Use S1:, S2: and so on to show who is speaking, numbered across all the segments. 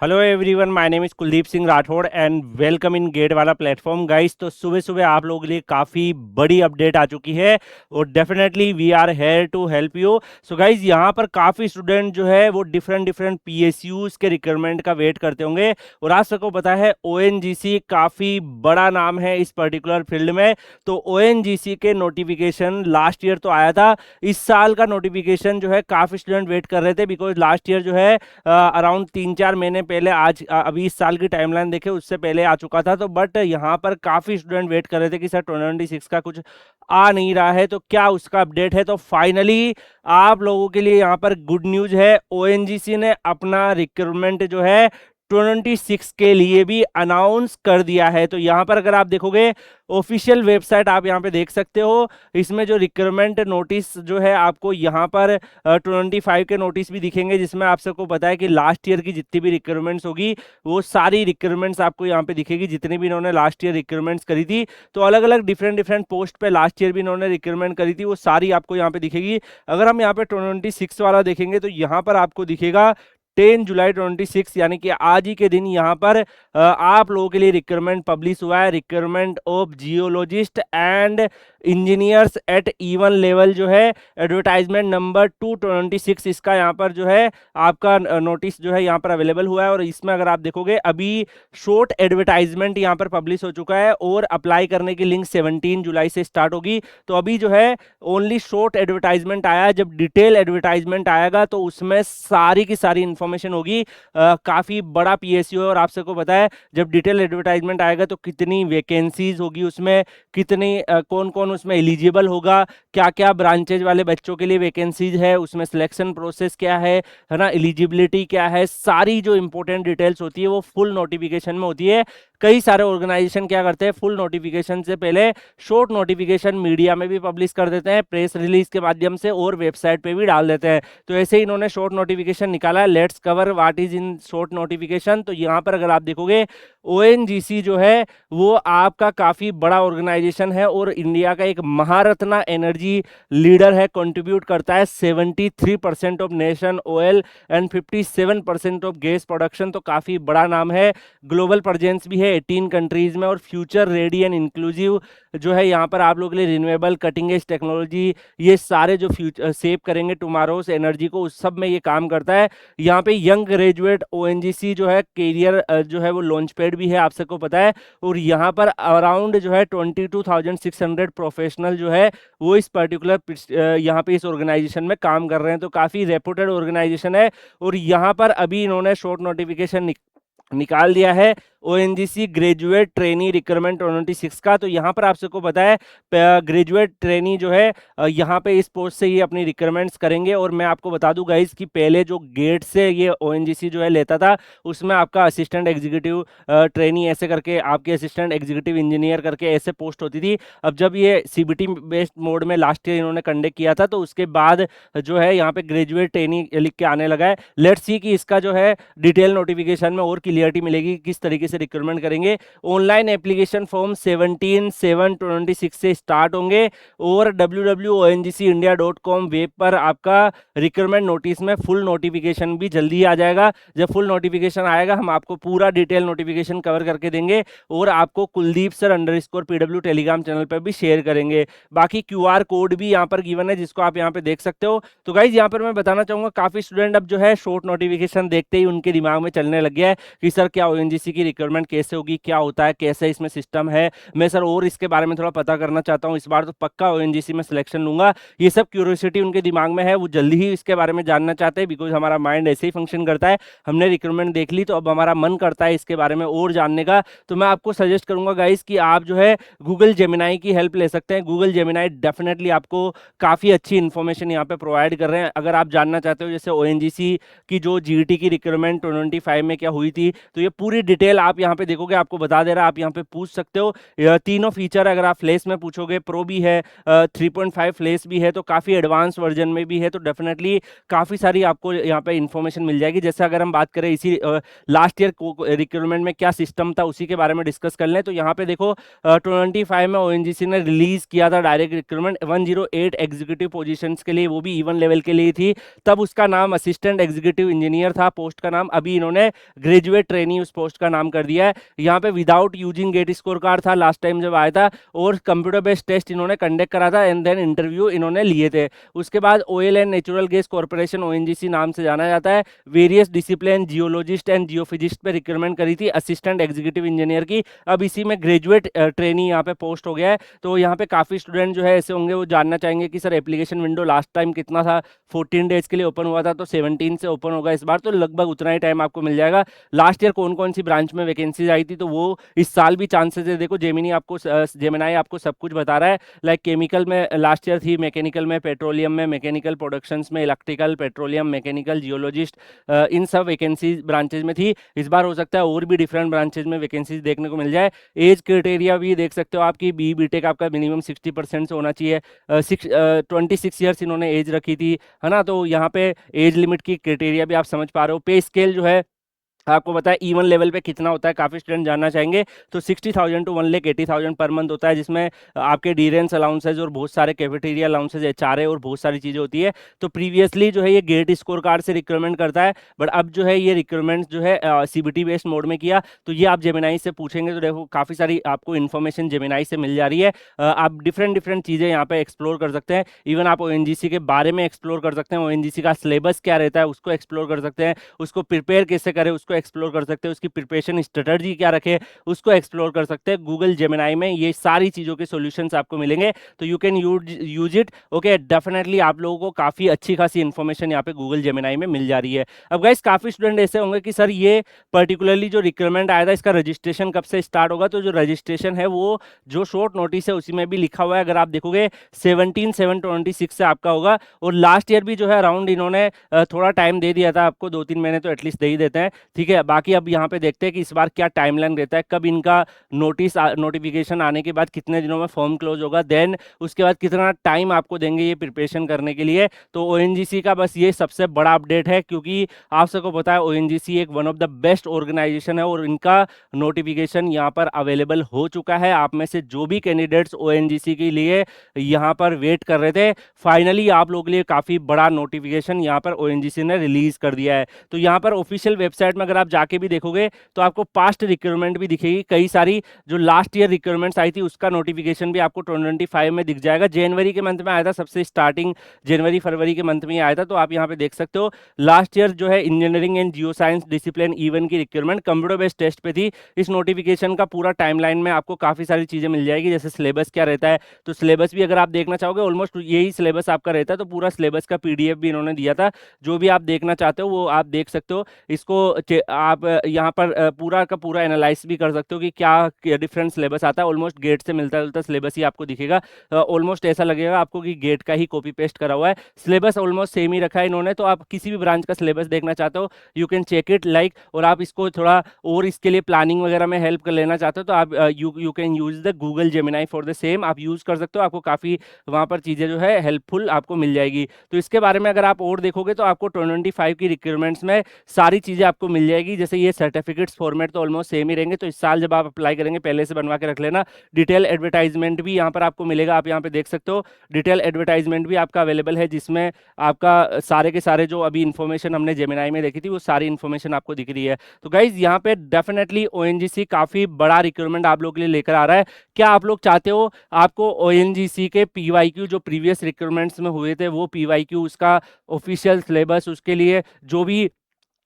S1: Hello everyone, my name is Kuldeep Singh Rathore and welcome in GATE वाला platform. Guys, तो सुबह सुबह आप लोगों के लिए काफ़ी बड़ी अपडेट आ चुकी है और definitely we are here to help you. So guys, यहाँ पर काफ़ी स्टूडेंट जो है वो डिफरेंट डिफरेंट पीएसयूज के रिक्वायरमेंट का वेट करते होंगे और आज सबको पता है ओएनजीसी काफ़ी बड़ा नाम है इस पर्टिकुलर फील्ड में। तो ओएनजीसी के नोटिफिकेशन लास्ट ईयर तो आया था, इस साल का नोटिफिकेशन जो है काफ़ी स्टूडेंट वेट कर रहे थे बिकॉज लास्ट ईयर जो है अराउंड 3-4 महीने पहले अभी इस साल की टाइमलाइन देखे उससे पहले आ चुका था। तो बट यहाँ पर काफ़ी स्टूडेंट वेट कर रहे थे कि सर 2026 का कुछ आ नहीं रहा है, तो क्या उसका अपडेट है। तो फाइनली आप लोगों के लिए यहाँ पर गुड न्यूज़ है, ओएनजीसी ने अपना रिक्रूटमेंट जो है 26 के लिए भी अनाउंस कर दिया है। तो यहाँ पर अगर आप देखोगे ऑफिशियल वेबसाइट आप यहाँ पे देख सकते हो, इसमें जो रिक्रूटमेंट नोटिस जो है आपको यहाँ पर 25 के नोटिस भी दिखेंगे, जिसमें आप सबको पता है कि लास्ट ईयर की जितनी भी रिक्वायरमेंट्स होगी वो सारी रिक्वायरमेंट्स आपको यहाँ पे दिखेगी, जितनी भी इन्होंने लास्ट ईयर रिक्वायरमेंट्स करी थी। तो अलग अलग डिफरेंट डिफरेंट पोस्ट पे लास्ट ईयर भी इन्होंने रिक्वायरमेंट करी थी, वो सारी आपको यहाँ पे दिखेगी। अगर हम यहाँ पे 26 वाला देखेंगे तो यहाँ पर आपको दिखेगा 10 जुलाई 26, यानी कि आज ही के दिन यहाँ पर आप लोगों के लिए रिक्वायरमेंट पब्लिश हुआ है। Requirement of geologist and engineers at even level जो है एडवर्टाइजमेंट नंबर 226, इसका यहाँ पर जो है आपका नोटिस जो है यहाँ पर अवेलेबल हुआ है। और इसमें अगर आप देखोगे अभी शॉर्ट एडवर्टाइजमेंट यहाँ पर पब्लिश हो चुका है और अप्लाई करने की लिंक 17 जुलाई से स्टार्ट होगी। तो अभी जो है ओनली शॉर्ट एडवर्टाइजमेंट आया है, जब डिटेल एडवर्टाइजमेंट आएगा तो उसमें सारी की सारी इंफॉर्मेशन होगी। काफी बड़ा पीएसयू है और आप सबको पता है जब डिटेल एडवर्टाइजमेंट आएगा तो कितनी वैकेंसीज होगी उसमें, कितनी कौन कौन उसमें एलिजिबल होगा, क्या क्या ब्रांचेज वाले बच्चों के लिए वैकेंसीज है, उसमें सिलेक्शन प्रोसेस क्या है ना, एलिजिबिलिटी क्या है, सारी जो इंपॉर्टेंट डिटेल्स होती है वो फुल नोटिफिकेशन में होती है। कई सारे ऑर्गेनाइजेशन क्या करते हैं, फुल नोटिफिकेशन से पहले शॉर्ट नोटिफिकेशन मीडिया में भी पब्लिश कर देते हैं, प्रेस रिलीज के माध्यम से, और वेबसाइट पे भी डाल देते हैं। तो ऐसे ही इन्होंने शॉर्ट नोटिफिकेशन निकाला है। Let's cover what is in short notification. तो यहाँ पर अगर आप देखोगे ओएनजीसी जो है वो आपका काफी बड़ा ऑर्गेनाइजेशन है और इंडिया का एक महारत्ना एनर्जी लीडर है, कंट्रीब्यूट करता है 73% of nation oil and 57% of gas production. तो काफी बड़ा नाम है, ग्लोबल प्रेजेंस भी है 18 कंट्रीज में, और फ्यूचर रेडी एंड इंक्लूसिव जो है यहाँ पर आप लोगों के लिए रिन्यूएबल कटिंग एज टेक्नोलॉजी, ये सारे जो फ्यूचर सेव करेंगे टुमारोस एनर्जी को, उस सब में ये काम करता है। यहाँ पे यंग ग्रेजुएट ओएनजीसी जो है कैरियर जो है वो लॉन्च पैड भी है, आप सबको पता है। और यहाँ पर अराउंड जो है 22,600 प्रोफेशनल जो है वो इस पर्टिकुलर यहाँ पे इस ऑर्गेनाइजेशन में काम कर रहे हैं। तो काफ़ी रेपुटेड ऑर्गेनाइजेशन है और यहाँ पर अभी इन्होंने शॉर्ट नोटिफिकेशन निकाल दिया है ओएनजीसी ग्रेजुएट ट्रेनी रिक्वायरमेंट 26 का। तो यहाँ पर आप सबको पता है ग्रेजुएट ट्रेनी जो है यहाँ पे इस पोस्ट से ये अपनी रिक्वायरमेंट्स करेंगे। और मैं आपको बता दूं गाइस कि पहले जो गेट से ये ओएनजीसी जो है लेता था उसमें आपका असिस्टेंट एग्जीक्यूटिव ट्रेनी ऐसे करके, आपके असिस्टेंट एग्जीक्यूटिव इंजीनियर करके ऐसे पोस्ट होती थी। अब जब ये सीबीटी बेस्ड मोड में लास्ट ईयर इन्होंने कंडक्ट किया था तो उसके बाद जो है यहाँ पे ग्रेजुएट ट्रेनी लिख के आने लगा है। लेट्स सी कि इसका जो है डिटेल नोटिफिकेशन में और क्लियरिटी मिलेगी किस तरीके से रिक्रूटमेंट करेंगे। ऑनलाइन एप्लीकेशन फॉर्म 17/7/26 से स्टार्ट होंगे और www.ongcindia.com वेब पर आपका रिक्रूटमेंट नोटिस में फुल नोटिफिकेशन भी जल्दी ही आ जाएगा। जब फुल नोटिफिकेशन आएगा हम आपको पूरा डिटेल नोटिफिकेशन कवर करके देंगे और आपको Kuldeep sir _PW Telegram channel पर भी शेयर करेंगे। बाकी क्यूआर कोड भी यहाँ पर गिवन है जिसको आप यहाँ पे देख सकते हो। तो गाइज यहाँ पर मैं बताना चाहूंगा काफी स्टूडेंट अब जो है शॉर्ट नोटिफिकेशन देखते ही उनके दिमाग में चलने लग गया है कि सर क्या ओएनजीसी की रिक्वायरमेंट कैसे होगी, क्या होता है, कैसे इसमें सिस्टम है, मैं सर और इसके बारे में थोड़ा पता करना चाहता हूँ, इस बार तो पक्का ओएनजीसी में सिलेक्शन लूंगा। ये सब क्यूरियोसिटी उनके दिमाग में है, वो जल्दी ही इसके बारे में जानना चाहते हैं बिकॉज हमारा माइंड ऐसे ही फंक्शन करता है। हमने रिक्वायरमेंट देख ली तो अब हमारा मन करता है इसके बारे में और जानने का। तो मैं आपको सजेस्ट करूंगा गाइस कि आप जो है गूगल जेमिनाई की हेल्प ले सकते हैं। गूगल जेमिनाई डेफिनेटली आपको काफ़ी अच्छी इन्फॉर्मेशन यहाँ पे प्रोवाइड कर रहे हैं। अगर आप जानना चाहते हो जैसे ओएनजीसी की जो जीईटी की रिक्वायरमेंट 25 में क्या हुई थी, तो ये पूरी डिटेल आप आप यहाँ पे देखोगे आपको बता दे रहा है, आप यहाँ पे पूछ सकते हो। तीनों फीचर अगर आप फ्लैश में पूछोगे, प्रो भी है, 3.5 फ्लैश भी है, तो काफ़ी एडवांस वर्जन में भी है, तो डेफिनेटली काफ़ी सारी आपको यहाँ पे इन्फॉर्मेशन मिल जाएगी। जैसे अगर हम बात करें इसी लास्ट ईयर रिक्रूटमेंट में क्या सिस्टम था उसी के बारे में डिस्कस कर लें, तो यहाँ पे देखो 25 में ओएनजीसी ने रिलीज किया था डायरेक्ट रिक्रूटमेंट 108 एग्जीक्यूटिव पोजीशंस के लिए, वो भी इवन लेवल के लिए थी। तब उसका नाम असिस्टेंट एग्जीक्यूटिव इंजीनियर था पोस्ट का नाम, अभी इन्होंने ग्रेजुएट ट्रेनी उस पोस्ट का नाम कर दिया है। यहाँ पे without using GATE score card था लास्ट टाइम जब आया था, और कंप्यूटर बेस्ड टेस्ट इन्होंने कंडक्ट करा था एंड देन इंटरव्यू इन्होंने लिए थे। उसके बाद oil and natural gas corporation ONGC नाम से जाना जाता है, वेरियस डिसिप्लिन जियोलॉजिस्ट एंड जियोफिजिस्ट पे रिक्रूटमेंट करी थी असिस्टेंट एग्जीक्यूटिव इंजीनियर की, अब इसी में ग्रेजुएट ट्रेनी यहाँ पे पोस्ट हो गया है। तो यहाँ पे काफी स्टूडेंट जो है ऐसे होंगे वो जानना चाहेंगे कि sir application window last time कितना था, 14 डेज के लिए ओपन हुआ था, तो 17 से ओपन होगा इस बार, तो लगभग उतना ही टाइम आपको मिल जाएगा। लास्ट ईयर कौन कौन सी ब्रांच में वैकेंसीज आई थी तो वो इस साल भी चांसेस है। देखो जेमिनाई आपको सब कुछ बता रहा है, लाइक केमिकल में लास्ट ईयर थी, मैकेनिकल में, पेट्रोलियम में, मैकेनिकल प्रोडक्शंस में, इलेक्ट्रिकल, पेट्रोलियम, मैकेनिकल, जियोलॉजिस्ट, इन सब वैकेंसीज ब्रांचेज में थी। इस बार हो सकता है और भी डिफरेंट ब्रांचेज में वैकेंसीज देखने को मिल जाए। एज क्राइटेरिया भी देख सकते हो आपकी, बीटेक आपका मिनिमम 60% से होना चाहिए, 26 ईयर्स इन्होंने एज रखी थी, है ना। तो यहाँ पे एज लिमिट की क्राइटेरिया भी आप समझ पा रहे हो। पे स्केल जो है आपको पता है इवन लेवल पे कितना होता है, काफी स्टूडेंट जानना चाहेंगे, तो 60,000 टू 1,80,000 पर मंथ होता है, जिसमें आपके डीरेंस अलाउंसेज और बहुत सारे कैफेटेरिया अलाउंसेज, एचआरए और बहुत सारी चीजें होती है। तो प्रीवियसली जो है ये गेट स्कोर कार्ड से रिक्रूटमेंट करता है, बट अब जो है ये रिक्रूटमेंट जो है सीबीटी बेस्ड मोड में किया। तो ये आप जेमिनाई से पूछेंगे तो देखो काफी सारी आपको इन्फॉर्मेशन जेमिनाई से मिल जा रही है। आप डिफरेंट डिफरेंट चीजें यहाँ पे एक्सप्लोर कर सकते हैं, इवन आप ओएनजीसी के बारे में एक्सप्लोर कर सकते हैं, ओएनजीसी का सिलेबस क्या रहता है उसको एक्सप्लोर कर सकते हैं, उसको प्रिपेयर कैसे करें उसको एक्सप्लोर कर सकते हैं, उसकी प्रिपरेशन स्ट्रेटजी क्या रखे उसको एक्सप्लोर कर सकते हैं। गूगल जेमिनाई में ये सारी चीजों के सॉल्यूशंस आपको मिलेंगे, तो you can use it. Okay, definitely आप लोगों को काफी अच्छी खासी इन्फॉर्मेशन यहाँ पे गूगल जेमिनाई में मिल जा रही है। अब गाइस काफी स्टूडेंट ऐसे होंगे कि सर ये पर्टिकुलरली जो रिक्रूटमेंट आया था इसका रजिस्ट्रेशन कब से स्टार्ट होगा, तो जो रजिस्ट्रेशन है वो जो शॉर्ट नोटिस है उसी में भी लिखा हुआ है, अगर आप देखोगे 17/7/26 से आपका होगा। और लास्ट ईयर भी जो है अराउंड इन्होंने थोड़ा टाइम दे दिया था आपको, 2-3 महीने तो एटलीस्ट दे ही देते हैं, ठीक है। बाकी अब यहाँ पे देखते हैं कि इस बार क्या टाइमलाइन रहता है, कब इनका नोटिफिकेशन आने के बाद कितने दिनों में फॉर्म क्लोज होगा, देन उसके बाद कितना टाइम आपको देंगे ये प्रिपरेशन करने के लिए। तो ओएनजीसी का बस ये सबसे बड़ा अपडेट है, क्योंकि आप सबको पता है ओएनजीसी एक one of the best organisation है और इनका नोटिफिकेशन यहाँ पर अवेलेबल हो चुका है। आप में से जो भी कैंडिडेट्स ओएनजीसी के लिए यहाँ पर वेट कर रहे थे, फाइनली आप लोगों के लिए काफी बड़ा नोटिफिकेशन यहाँ पर ओएनजीसी ने रिलीज कर दिया है। तो यहाँ पर ऑफिशियल वेबसाइट में अगर आप जाके भी देखोगे तो आपको पास्ट रिक्रूटमेंट भी दिखेगी, कई सारी जो लास्ट ईयर रिक्रूटमेंट्स आई थी उसका नोटिफिकेशन भी आपको 2025 में दिख जाएगा। जनवरी के मंथ में आया था, सबसे स्टार्टिंग जनवरी फरवरी के मंथ में आया था, तो आप यहाँ पे देख सकते हो लास्ट ईयर जो है engineering and geo science discipline even की रिक्रूटमेंट कंप्यूटर बेस्ड टेस्ट पे थी। इस नोटिफिकेशन का पूरा टाइमलाइन में आपको काफी सारी चीजें मिल जाएगी, जैसे सिलेबस क्या रहता है, तो सिलेबस भी अगर आप देखना चाहोगे ऑलमोस्ट यही सिलेबस आपका रहता है, तो पूरा सिलेबस का पीडीएफ भी इन्होंने दिया था, जो भी आप देखना चाहते हो वो आप देख सकते हो। इसको आप यहाँ पर पूरा का पूरा एनालाइज भी कर सकते हो कि क्या डिफरेंट सिलेबस आता है, ऑलमोस्ट गेट से मिलता जुलता सिलेबस ही आपको दिखेगा, ऑलमोस्ट ऐसा लगेगा आपको कि गेट का ही कॉपी पेस्ट करा हुआ है, सिलेबस ऑलमोस्ट सेम ही रखा है इन्होंने। तो आप किसी भी ब्रांच का सिलेबस देखना चाहते हो you can check it like, और आप इसको थोड़ा और इसके लिए प्लानिंग वगैरह में हेल्प कर लेना चाहते हो तो आप you can use the Google Gemini for the same, आप यूज कर सकते हो, आपको काफी वहां पर चीजें जो है हेल्पफुल आपको मिल जाएगी। तो इसके बारे में अगर आप और देखोगे तो आपको 2025 की रिक्रूटमेंट्स में सारी चीजें आपको मिल जाएगी, जैसे ये सर्टिफिकेट्स फॉर्मेट तो ऑलमोस्ट सेम ही रहेंगे, तो इस साल जब आप अप्लाई करेंगे पहले से बनवा के रख लेना। डिटेल एडवर्टाइजमेंट भी यहाँ पर आपको मिलेगा, आप यहाँ पे देख सकते हो डिटेल एडवर्टाइजमेंट भी आपका अवेलेबल है, जिसमें आपका सारे के सारे जो अभी इन्फॉर्मेशन हमने जेमिनाई में देखी थी वो सारी इन्फॉर्मेशन आपको दिख रही है। तो गाइज यहाँ पे डेफिनेटली ओएनजीसी काफी बड़ा रिक्रूटमेंट आप लोग के लिए लेकर आ रहा है। क्या आप लोग चाहते हो आपको ओएनजीसी के पीवाईक्यू जो प्रीवियस रिक्रूटमेंट्स में हुए थे वो पीवाईक्यू उसका ऑफिशियल सिलेबस, उसके लिए जो भी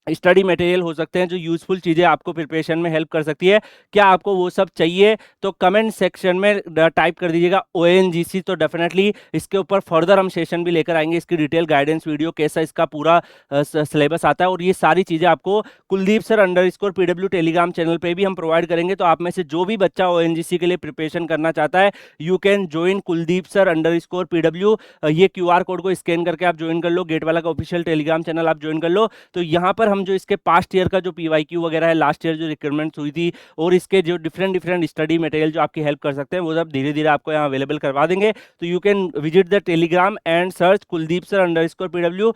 S1: स्टडी मटेरियल हो सकते हैं, जो यूजफुल चीज़ें आपको प्रिपरेशन में हेल्प कर सकती है, क्या आपको वो सब चाहिए तो कमेंट सेक्शन में टाइप कर दीजिएगा ओएनजीसी, तो डेफिनेटली इसके ऊपर फर्दर हम सेशन भी लेकर आएंगे, इसकी डिटेल गाइडेंस वीडियो कैसा इसका पूरा सिलेबस आता है, और ये सारी चीज़ें आपको Kuldeep sir _PW Telegram channel पर भी हम प्रोवाइड करेंगे। तो आप में से जो भी बच्चा ओएनजीसी के लिए प्रिपरेशन करना चाहता है you can join Kuldeep sir _PW, ये QR कोड को स्कैन करके आप ज्वाइन कर लो, गेट वाला का ऑफिशियल टेलीग्राम चैनल आप ज्वाइन कर लो। तो यहाँ पर हम जो इसके पास्ट ईयर का जो पीवाईक्यू वगैरह है, लास्ट ईयर जो रिक्वायरमेंट्स हुई थी और इसके जो डिफरेंट डिफरेंट स्टडी मटेरियल जो आपकी हेल्प कर सकते हैं, वो सब धीरे धीरे आपको यहाँ अवेलेबल करवा देंगे। तो you can visit the Telegram and search Kuldeep sir underscore PW,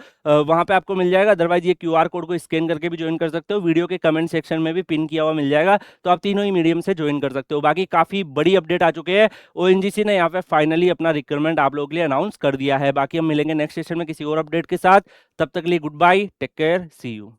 S1: वहाँ पे आपको मिल जाएगा। अदरवाइज ये QR कोड को स्कैन करके भी ज्वाइन कर सकते हो, वीडियो के कमेंट सेक्शन में भी पिन किया हुआ मिल जाएगा, तो आप तीनों ही मीडियम से ज्वाइन कर सकते हो। बाकी काफी बड़ी अपडेट आ चुके हैं, ONGC ने यहाँ पे फाइनली अपना रिक्वायरमेंट आप लोगों के लिए अनाउंस कर दिया है। बाकी हम मिलेंगे नेक्स्ट सेशन में किसी और अपडेट के साथ, तब तक के लिए goodbye, take care, see you.